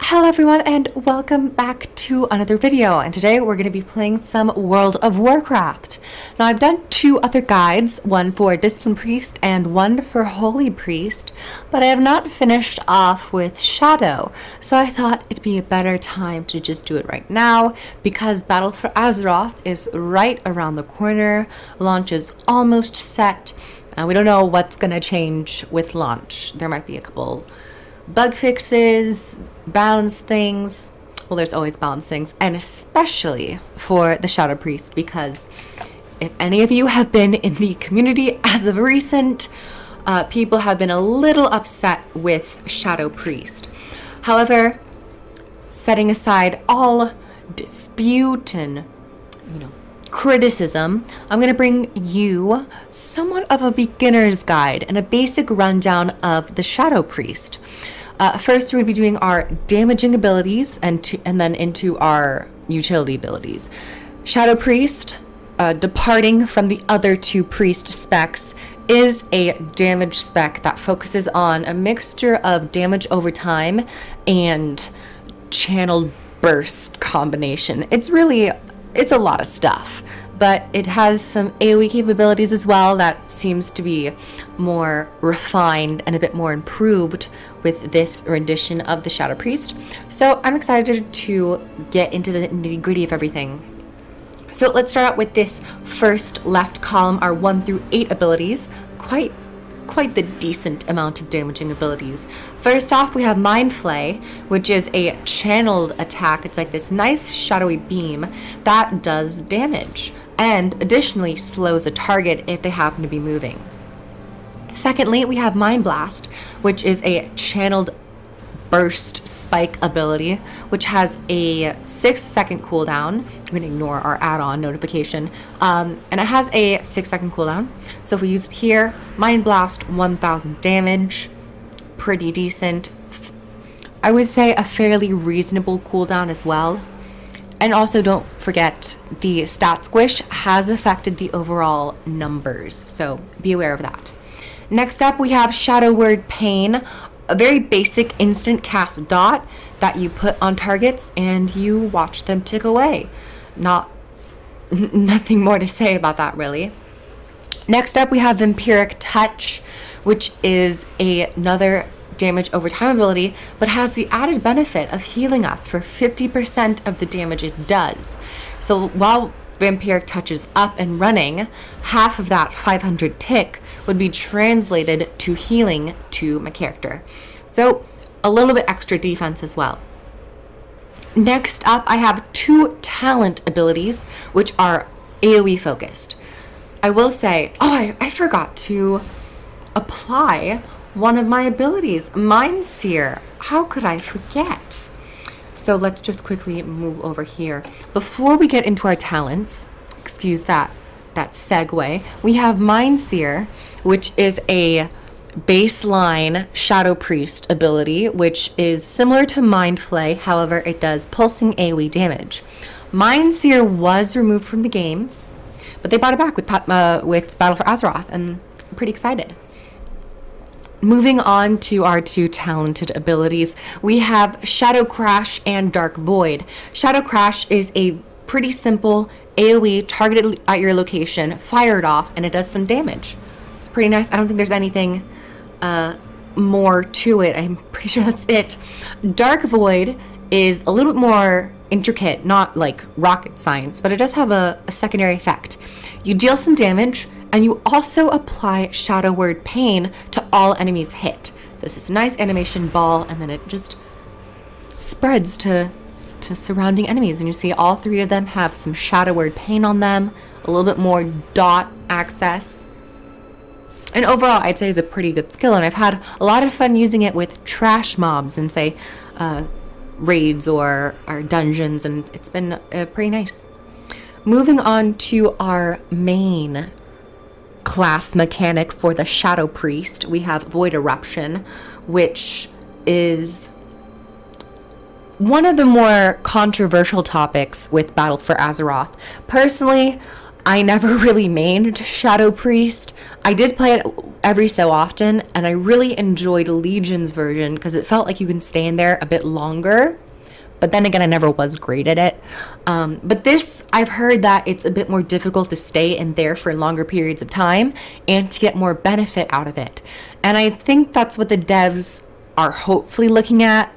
Hello everyone and welcome back to another video, and today we're going to be playing some World of Warcraft. Now I've done two other guides, one for Discipline Priest and one for Holy Priest, but I have not finished off with Shadow, so I thought it'd be a better time to just do it right now because Battle for Azeroth is right around the corner. Launch is almost set. We don't know what's going to change with launch. There might be a couple bug fixes, balance things. Well, there's always balance things, and especially for the Shadow Priest, because if any of you have been in the community as of recent, people have been a little upset with Shadow Priest. However, setting aside all dispute and criticism, I'm going to bring you somewhat of a beginner's guide and a basic rundown of the Shadow Priest. First, we're going to be doing our damaging abilities and then into our utility abilities. Shadow Priest, departing from the other two priest specs, is a damage spec that focuses on a mixture of damage over time and channeled burst combination. It's a lot of stuff, but it has some AoE capabilities as well that seems to be more refined and a bit more improved with this rendition of the Shadow Priest. So I'm excited to get into the nitty-gritty of everything. So let's start out with this first left column, our 1 through 8 abilities. Quite the decent amount of damaging abilities. First off, we have Mind Flay, which is a channeled attack. It's like this nice shadowy beam that does damage and additionally slows a target if they happen to be moving. Secondly, we have Mind Blast, which is a channeled burst spike ability, which has a 6-second cooldown. I'm going to ignore our add-on notification. And it has a 6-second cooldown. So if we use it here, Mind Blast, 1000 damage, pretty decent. I would say a fairly reasonable cooldown as well. And also don't forget the stat squish has affected the overall numbers, so be aware of that. Next up, we have Shadow Word Pain, a very basic instant cast dot that you put on targets and you watch them tick away. Nothing more to say about that, really. Next up, we have Vampiric Touch, which is another damage over time ability, but has the added benefit of healing us for 50% of the damage it does. So while Vampiric Touch is up and running, half of that 500 tick would be translated to healing to my character. So a little bit extra defense as well. Next up, I have 2 talent abilities, which are AoE focused. I will say, I forgot to apply one of my abilities, Mind Seer. How could I forget? So let's just quickly move over here. Before we get into our talents, excuse that segue, we have Mind Seer, which is a baseline Shadow Priest ability, which is similar to Mind Flay. However, it does pulsing AoE damage. Mind Seer was removed from the game, but they brought it back with Battle for Azeroth, and I'm pretty excited. Moving on to our 2 talented abilities, we have Shadow Crash and Dark Void. Shadow Crash is a pretty simple AoE targeted at your location, fired off, and it does some damage. It's pretty nice. I don't think there's anything more to it. I'm pretty sure that's it. Dark Void is a little bit more intricate, not like rocket science, but it does have a secondary effect. You deal some damage, and you also apply Shadow Word Pain to all enemies hit. So it's this nice animation ball, and then it just spreads to surrounding enemies. And you see all 3 of them have some Shadow Word Pain on them, a little bit more dot access. And overall, I'd say it's a pretty good skill, and I've had a lot of fun using it with trash mobs and say raids or dungeons, and it's been pretty nice. Moving on to our main class mechanic for the Shadow Priest, we have Void Eruption, which is one of the more controversial topics with Battle for Azeroth. Personally, I never really mained Shadow Priest. I did play it every so often, and I really enjoyed Legion's version because it felt like you can stay in there a bit longer. But then again, I never was great at it. But this, I've heard that it's a bit more difficult to stay in there for longer periods of time and to get more benefit out of it. And I think that's what the devs are hopefully looking at.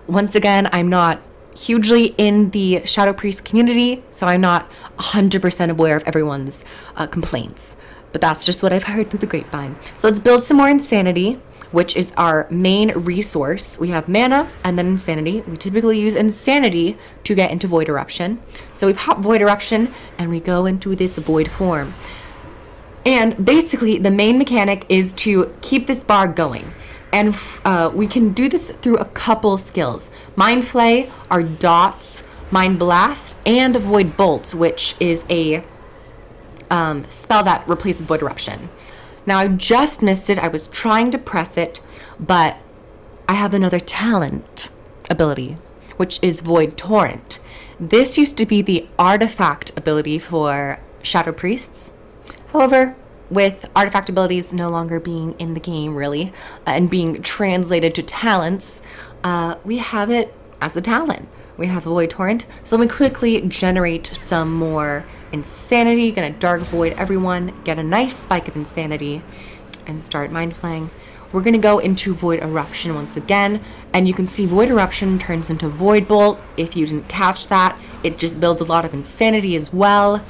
Once again, I'm not hugely in the Shadow Priest community, so I'm not 100% aware of everyone's complaints. But that's just what I've heard through the grapevine. So let's build some more Insanity, which is our main resource. We have mana and then Insanity. We typically use Insanity to get into Void Eruption. So we pop Void Eruption and we go into this Void form. And basically the main mechanic is to keep this bar going. And we can do this through a couple skills. Mind Flay, our dots, Mind Blast, and Void Bolt, which is a spell that replaces Void Eruption. Now, I just missed it. I was trying to press it, but I have another talent ability, which is Void Torrent. This used to be the artifact ability for Shadow Priests. However, with artifact abilities no longer being in the game, really, and being translated to talents, we have it as a talent. We have Void Torrent. So let me quickly generate some more Insanity. Gonna Dark Void everyone, get a nice spike of Insanity, and start Mind Flaying. We're gonna go into Void Eruption once again, and you can see Void Eruption turns into Void Bolt. If you didn't catch that, it just builds a lot of Insanity as well,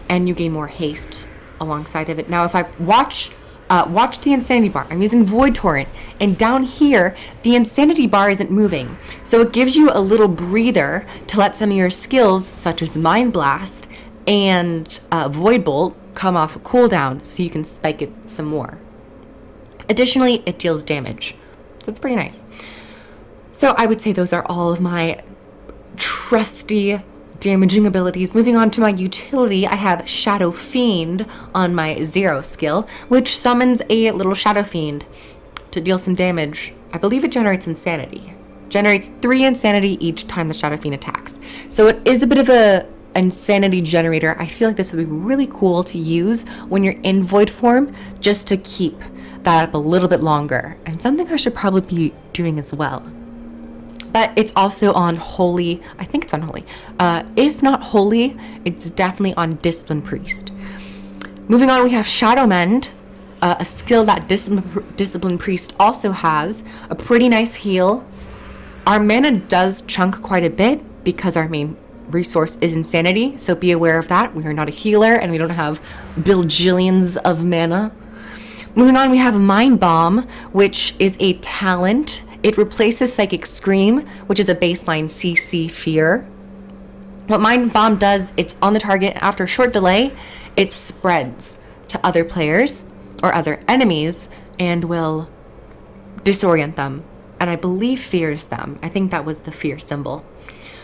and you gain more haste alongside of it. Now, if I watch the Insanity bar, I'm using Void Torrent, and down here, the Insanity bar isn't moving. So it gives you a little breather to let some of your skills, such as Mind Blast and Void Bolt, come off a cooldown so you can spike it some more. Additionally, it deals damage. So it's pretty nice. So I would say those are all of my trusty damaging abilities. Moving on to my utility, I have Shadow Fiend on my 0 skill, which summons a little Shadow Fiend to deal some damage. I believe it generates Insanity. Generates 3 Insanity each time the Shadow Fiend attacks. So it is a bit of a Insanity generator. I feel like this would be really cool to use when you're in Void form, just to keep that up a little bit longer, and something I should probably be doing as well. But it's also on Holy. I think it's on Holy. If not Holy, it's definitely on Discipline Priest. Moving on, we have Shadow Mend, a skill that Discipline Priest also has. A pretty nice heal. Our mana does chunk quite a bit because our main resource is Insanity, so be aware of that. We are not a healer and we don't have bajillions of mana. Moving on, we have Mind Bomb, which is a talent. It replaces Psychic Scream, which is a baseline CC fear. What Mind Bomb does, it's on the target. After a short delay, it spreads to other players or other enemies and will disorient them, and I believe fears them. I think that was the fear symbol.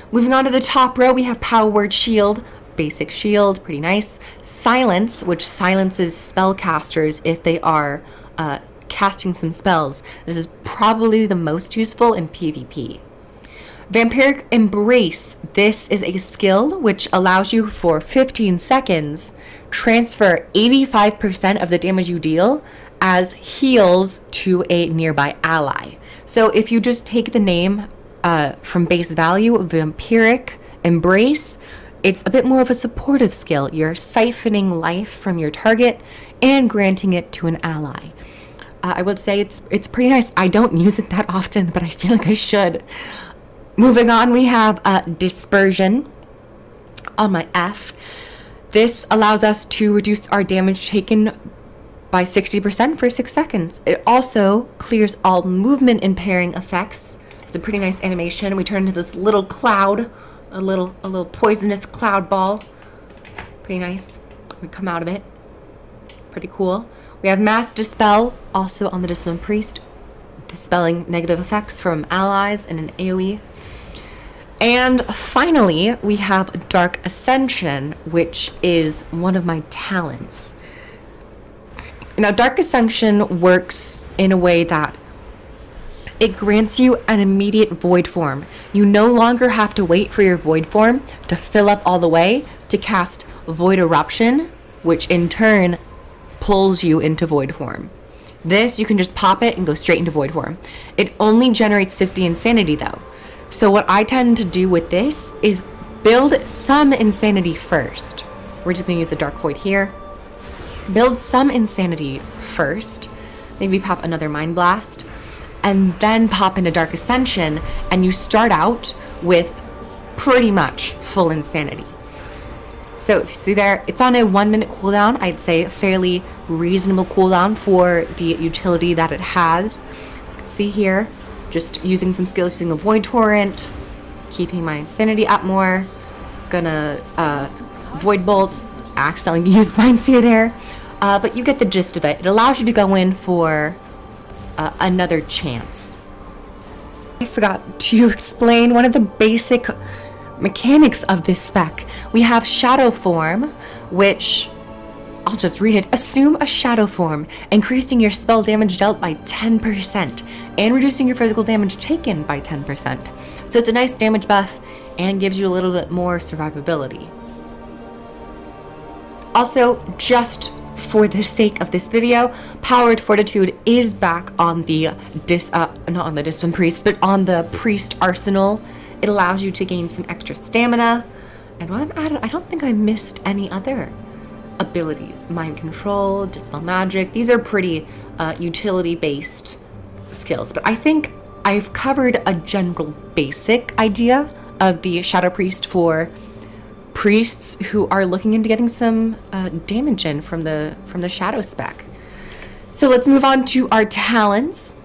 Moving on to the top row, we have Power Word Shield, basic shield, pretty nice. Silence, which silences spellcasters if they are casting some spells. This is probably the most useful in PvP. Vampiric Embrace. This is a skill which allows you for 15 seconds transfer 85% of the damage you deal as heals to a nearby ally. So if you just take the name from base value, Vampiric Embrace, it's a bit more of a supportive skill. You're siphoning life from your target and granting it to an ally. I would say it's pretty nice. I don't use it that often, but I feel like I should. Moving on, we have Dispersion on my F. This allows us to reduce our damage taken by 60% for 6 seconds. It also clears all movement impairing effects. It's a pretty nice animation. We turn into this little cloud, a little poisonous cloud ball. Pretty nice. We come out of it. Pretty cool. We have Mass Dispel, also on the Discipline Priest, dispelling negative effects from allies in an AoE. And finally, we have Dark Ascension, which is one of my talents. Now, Dark Ascension works in a way that It grants you an immediate void form. You no longer have to wait for your void form to fill up all the way to cast Void Eruption, which in turn pulls you into void form. This, you can just pop it and go straight into void form. It only generates 50 insanity though. So what I tend to do with this is build some insanity first. We're just gonna use the Dark Void here. Build some insanity first. Maybe pop another Mind Blast. And then pop into Dark Ascension, and you start out with pretty much full insanity. So if you see there, it's on a 1 minute cooldown. I'd say a fairly reasonable cooldown for the utility that it has. You can see here, just using some skills, using a Void Torrent, keeping my insanity up more. Gonna Void Bolt, accidentally used Mind Seer there. But you get the gist of it. It allows you to go in for another chance. I forgot to explain one of the basic mechanics of this spec. We have Shadow Form, which I'll just read it. Assume a shadow form, increasing your spell damage dealt by 10% and reducing your physical damage taken by 10%. So it's a nice damage buff and gives you a little bit more survivability. Also, just for the sake of this video, Powered Fortitude is back on the not on the Discipline Priest, but on the Priest Arsenal. It allows you to gain some extra stamina. And while I'm at it, I don't think I missed any other abilities. Mind Control, Dispel Magic. These are pretty utility-based skills. But I think I've covered a general basic idea of the Shadow Priest for priests who are looking into getting some damage in from the Shadow spec. So let's move on to our talents.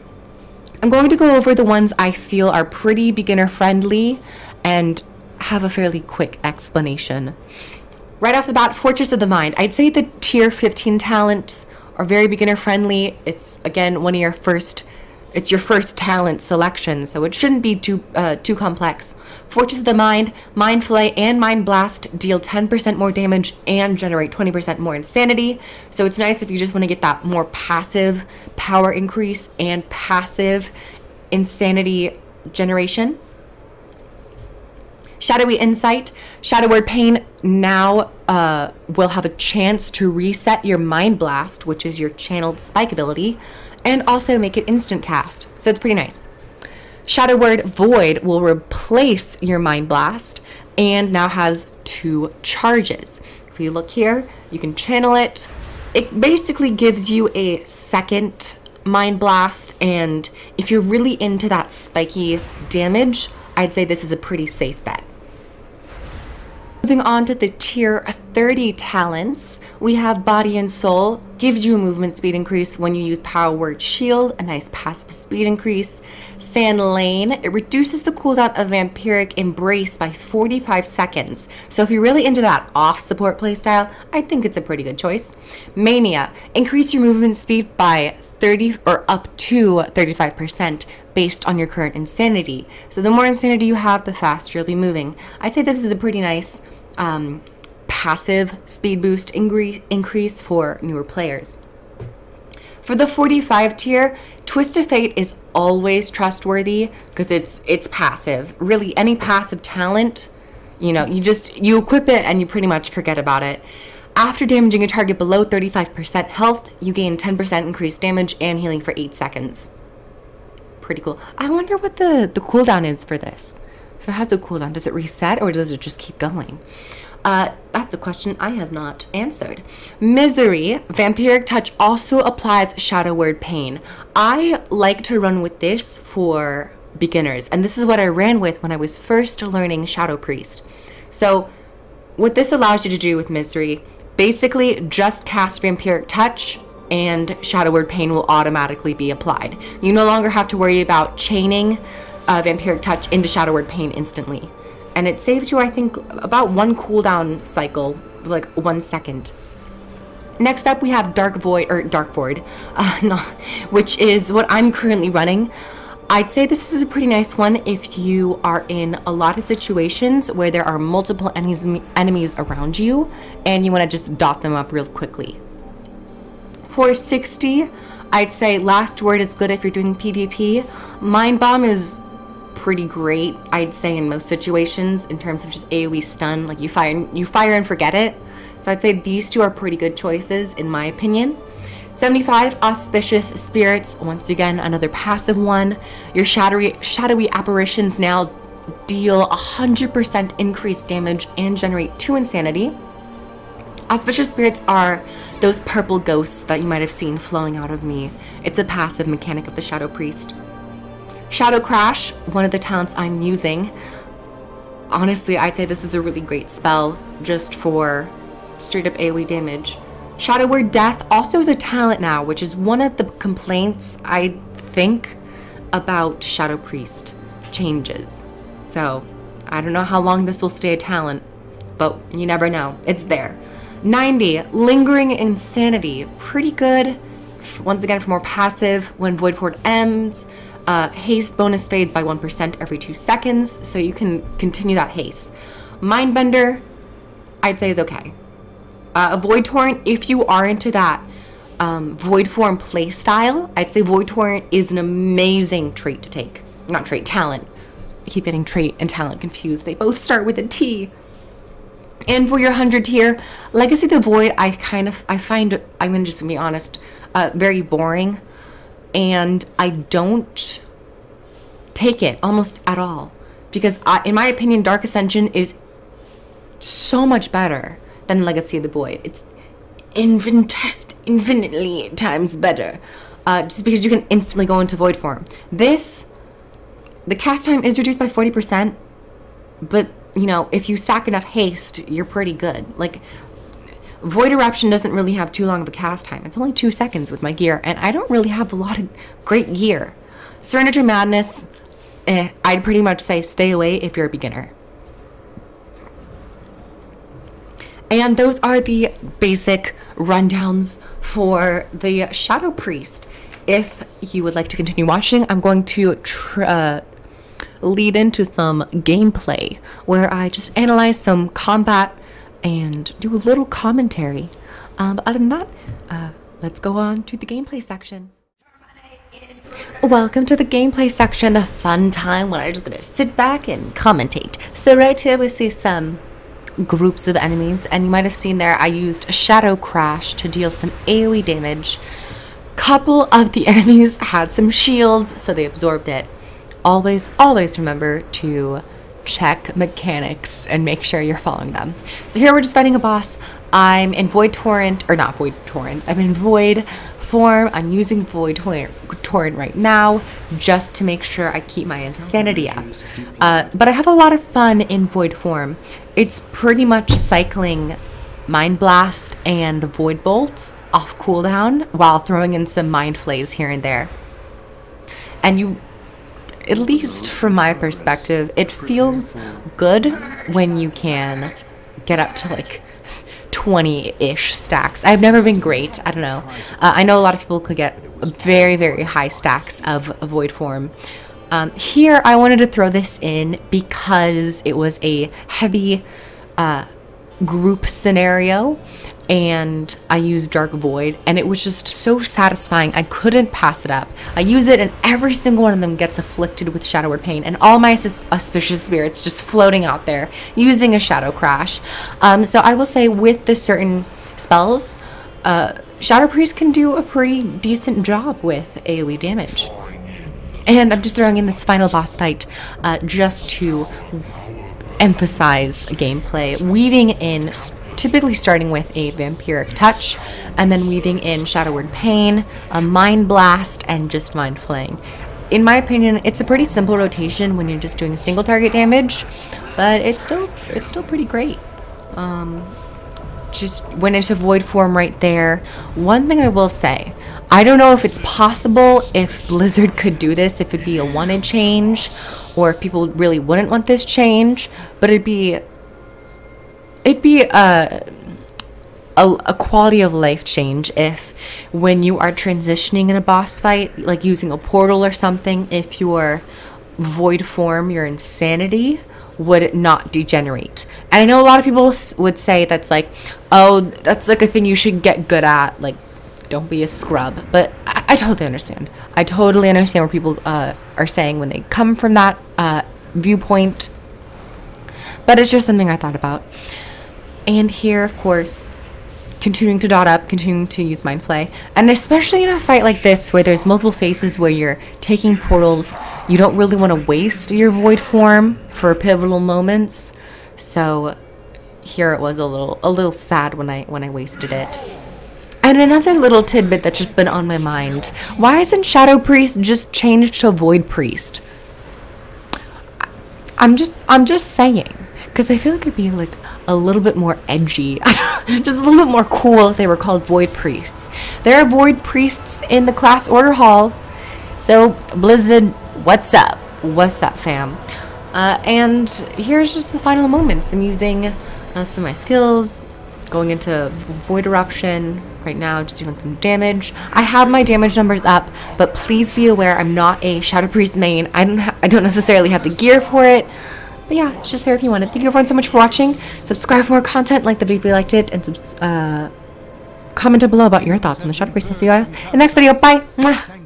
I'm going to go over the ones I feel are pretty beginner friendly and have a fairly quick explanation. Right off the bat, Fortress of the Mind. I'd say the tier 15 talents are very beginner friendly. It's again one of your first, it's your first talent selection, so it shouldn't be too complex. Fortress of the Mind, Mind Flay, and Mind Blast deal 10% more damage and generate 20% more insanity. So it's nice if you just want to get that more passive power increase and passive insanity generation. Shadowy Insight, Shadow Word Pain now will have a chance to reset your Mind Blast, which is your channeled spike ability, and also make it instant cast. So it's pretty nice. Shadow Word Void will replace your Mind Blast and now has 2 charges. If you look here, you can channel it. It basically gives you a second Mind Blast, and if you're really into that spiky damage, I'd say this is a pretty safe bet. Moving on to the tier 30 talents, we have Body and Soul. Gives you a movement speed increase when you use Power Word Shield, a nice passive speed increase. Sand Lane, it reduces the cooldown of Vampiric Embrace by 45 seconds. So if you're really into that off support playstyle, I think it's a pretty good choice. Mania, increase your movement speed by 30 or up to 35% based on your current insanity. So the more insanity you have, the faster you'll be moving. I'd say this is a pretty nice passive speed boost increase for newer players. For the 45 tier, Twist of Fate is always trustworthy because it's passive. Really, any passive talent, you know, you equip it and you pretty much forget about it. After damaging a target below 35% health, you gain 10% increased damage and healing for 8 seconds. Pretty cool. I wonder what the cooldown is for this. If it has a cooldown, does it reset or does it just keep going? That's a question I have not answered. Misery, Vampiric Touch also applies Shadow Word Pain. I like to run with this for beginners, and this is what I ran with when I was first learning Shadow Priest. So what this allows you to do with Misery, basically just cast Vampiric Touch and Shadow Word Pain will automatically be applied. You no longer have to worry about chaining Vampiric Touch into Shadow Word Pain instantly. And it saves you, I think, about 1 cooldown cycle, like 1 second. Next up, we have Dark Void, which is what I'm currently running. I'd say this is a pretty nice one if you are in a lot of situations where there are multiple enemies around you and you want to just dot them up real quickly. For 60, I'd say Last Word is good if you're doing PvP. Mind Bomb is pretty great, I'd say, in most situations in terms of just AoE stun. Like you fire and forget it. So I'd say these two are pretty good choices in my opinion. 75, Auspicious Spirits. Once again, another passive one. Your shadowy apparitions now deal 100% increased damage and generate 2 insanity. Auspicious Spirits are those purple ghosts that you might have seen flowing out of me. It's a passive mechanic of the Shadow Priest. Shadow Crash, one of the talents I'm using. Honestly, I'd say this is a really great spell just for straight up AoE damage. Shadow Word Death also is a talent now, which is one of the complaints I think about Shadow Priest changes. So I don't know how long this will stay a talent, but you never know. It's there. 90, Lingering Insanity. Pretty good, once again, for more passive. When Void Form ends, haste bonus fades by 1% every 2 seconds, so you can continue that haste. Mindbender, I'd say is okay. Void Torrent, if you are into that Void Form playstyle, I'd say Void Torrent is an amazing trait to take. Not trait, talent. I keep getting trait and talent confused. They both start with a T. And for your 100 tier, Legacy of the Void, I find, I'm gonna just be honest, very boring. And I don't take it almost at all. Because in my opinion, Dark Ascension is so much better than Legacy of the Void. It's infinitely times better. Just because you can instantly go into Void form. This, the cast time is reduced by 40%, but you know, if you stack enough haste, you're pretty good. Like, Void Eruption doesn't really have too long of a cast time. It's only 2 seconds with my gear, and I don't really have a lot of great gear. Serenity Madness, I'd pretty much say stay away if you're a beginner. And those are the basic rundowns for the Shadow Priest. If you would like to continue watching, I'm going to lead into some gameplay where I just analyze some combat and do a little commentary. But other than that, let's go on to the gameplay section. Welcome to the gameplay section, the fun time when I'm just gonna sit back and commentate. So right here we see some groups of enemies, and you might have seen there I used Shadow Crash to deal some AoE damage. Couple of the enemies had some shields, so they absorbed it. Always remember to check mechanics and make sure you're following them. So here we're just fighting a boss. I'm in Void Torrent, or not Void Torrent, I'm in Void form. I'm using Void Torrent right now just to make sure I keep my insanity up. But I have a lot of fun in Void form. It's pretty much cycling Mind Blast and Void Bolt off cooldown while throwing in some Mind Flays here and there. And you, at least from my perspective, it feels good when you can get up to like 20-ish stacks. I've never been great. I don't know. I know a lot of people could get very high stacks of Void form. Here I wanted to throw this in because it was a heavy group scenario, and I used Dark Void, and it was just so satisfying. I couldn't pass it up. I use it, and every single one of them gets afflicted with Shadow Word Pain, and all my auspicious spirits just floating out there using a Shadow Crash. So I will say with the certain spells, Shadow Priest can do a pretty decent job with AoE damage. And I'm just throwing in this final boss fight just to emphasize gameplay, weaving in, typically starting with a Vampiric Touch, and then weaving in Shadow Word Pain, a Mind Blast, and just Mind Flaying. In my opinion, it's a pretty simple rotation when you're just doing single target damage, but it's still pretty great. Just went into Void form right there. One thing I will say, I don't know if it's possible, if Blizzard could do this, if it'd be a wanted change, or if people really wouldn't want this change, but it'd be a quality of life change if when you are transitioning in a boss fight, like using a portal or something, if your Void form, your insanity would not degenerate. And I know a lot of people would say that's like, oh, that's like a thing you should get good at, like don't be a scrub. But I I totally understand. I totally understand where people are saying when they come from that viewpoint. But it's just something I thought about. And here, of course, continuing to dot up, continuing to use Mind Flay. And especially in a fight like this, where there's multiple phases where you're taking portals, you don't really want to waste your void form for pivotal moments. So here it was a little sad when I wasted it. And another little tidbit that's just been on my mind. Why isn't Shadow Priest just changed to Void Priest? I'm just saying, because I feel like it'd be like a little bit more edgy, just a little bit more cool if they were called Void Priests. There are Void Priests in the class order hall. So Blizzard, what's up? What's up, fam? And here's just the final moments. I'm using some of my skills, going into Void Eruption right now, just doing some damage. I have my damage numbers up, but please be aware I'm not a Shadow Priest main. I don't necessarily have the gear for it. But yeah, it's just there if you want it. Thank you everyone so much for watching. Subscribe for more content, like the video if you liked it, and comment down below about your thoughts on the Shadow Priest. I'll see you guys in the next video. Bye! Mwah.